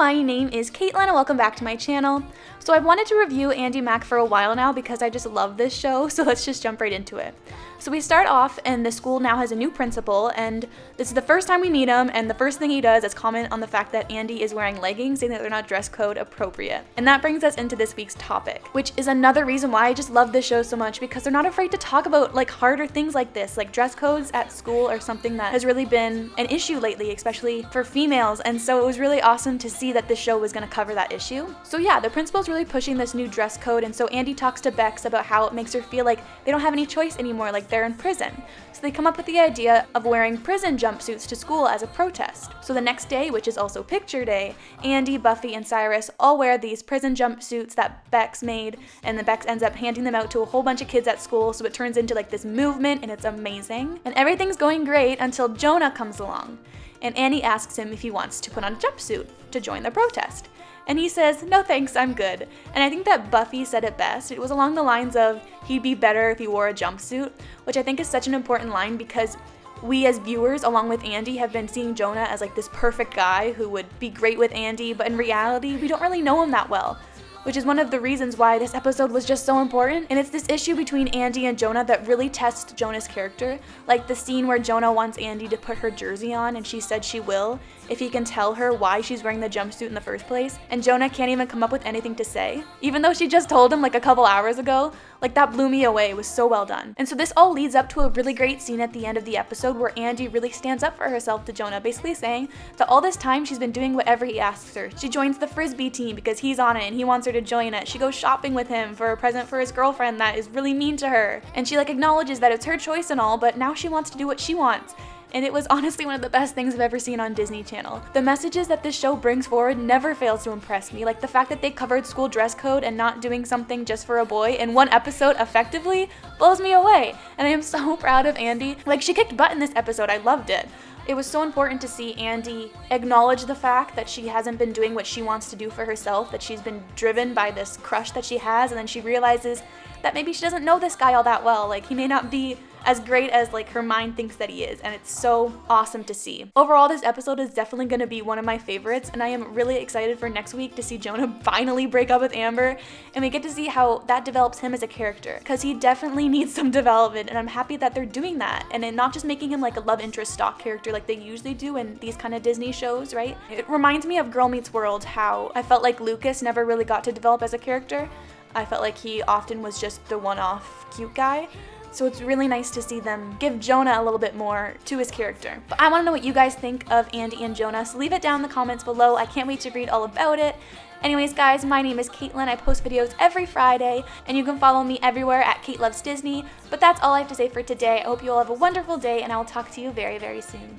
my name is Caitlin and welcome back to my channel. So I've wanted to review Andi Mack for a while now because I just love this show, so let's just jump right into it. So we start off and the school now has a new principal, and this is the first time we meet him, and the first thing he does is comment on the fact that Andi is wearing leggings, saying that they're not dress code appropriate. And that brings us into this week's topic, which is another reason why I just love this show so much, because they're not afraid to talk about like harder things like this. Like dress codes at school are something that has really been an issue lately, especially for females, and so it was really awesome to see that this show was going to cover that issue. So yeah, the principal's really pushing this new dress code, and so Andi talks to Bex about how it makes her feel like they don't have any choice anymore, like they're in prison. So they come up with the idea of wearing prison jumpsuits to school as a protest. So the next day, which is also picture day, Andi, Buffy, and Cyrus all wear these prison jumpsuits that Bex made, and then Bex ends up handing them out to a whole bunch of kids at school, so it turns into like this movement, and it's amazing. And everything's going great until Jonah comes along, and Andi asks him if he wants to put on a jumpsuit to join the protest. And he says, "No thanks, I'm good." And I think that Buffy said it best. It was along the lines of, he'd be better if he wore a jumpsuit, which I think is such an important line because we as viewers, along with Andi, have been seeing Jonah as like this perfect guy who would be great with Andi, but in reality, we don't really know him that well, which is one of the reasons why this episode was just so important. And it's this issue between Andi and Jonah that really tests Jonah's character. Like the scene where Jonah wants Andi to put her jersey on, and she said she will if he can tell her why she's wearing the jumpsuit in the first place. And Jonah can't even come up with anything to say, even though she just told him like a couple hours ago. Like that blew me away. It was so well done. And so this all leads up to a really great scene at the end of the episode where Andi really stands up for herself to Jonah, basically saying that all this time she's been doing whatever he asks her. She joins the Frisbee team because he's on it and he wants her to join it. She goes shopping with him for a present for his girlfriend that is really mean to her. And she like acknowledges that it's her choice and all, but now she wants to do what she wants. And it was honestly one of the best things I've ever seen on Disney Channel. The messages that this show brings forward never fails to impress me. Like the fact that they covered school dress code and not doing something just for a boy in one episode effectively blows me away. And I am so proud of Andi. Like she kicked butt in this episode, I loved it. It was so important to see Andi acknowledge the fact that she hasn't been doing what she wants to do for herself, that she's been driven by this crush that she has, and then she realizes that maybe she doesn't know this guy all that well. Like he may not be as great as like her mind thinks that he is, and it's so awesome to see. Overall, this episode is definitely going to be one of my favorites, and I am really excited for next week to see Jonah finally break up with Amber, and we get to see how that develops him as a character, because he definitely needs some development, and I'm happy that they're doing that, and then not just making him like a love interest stock character like they usually do in these kind of Disney shows, right? It reminds me of Girl Meets World, how I felt like Lucas never really got to develop as a character. I felt like he often was just the one-off cute guy. So it's really nice to see them give Jonah a little bit more to his character. But I want to know what you guys think of Andi and Jonah, so leave it down in the comments below. I can't wait to read all about it. Anyways, guys, my name is Caitlin. I post videos every Friday, and you can follow me everywhere at Kate Loves Disney. But that's all I have to say for today. I hope you all have a wonderful day, and I will talk to you very, very soon.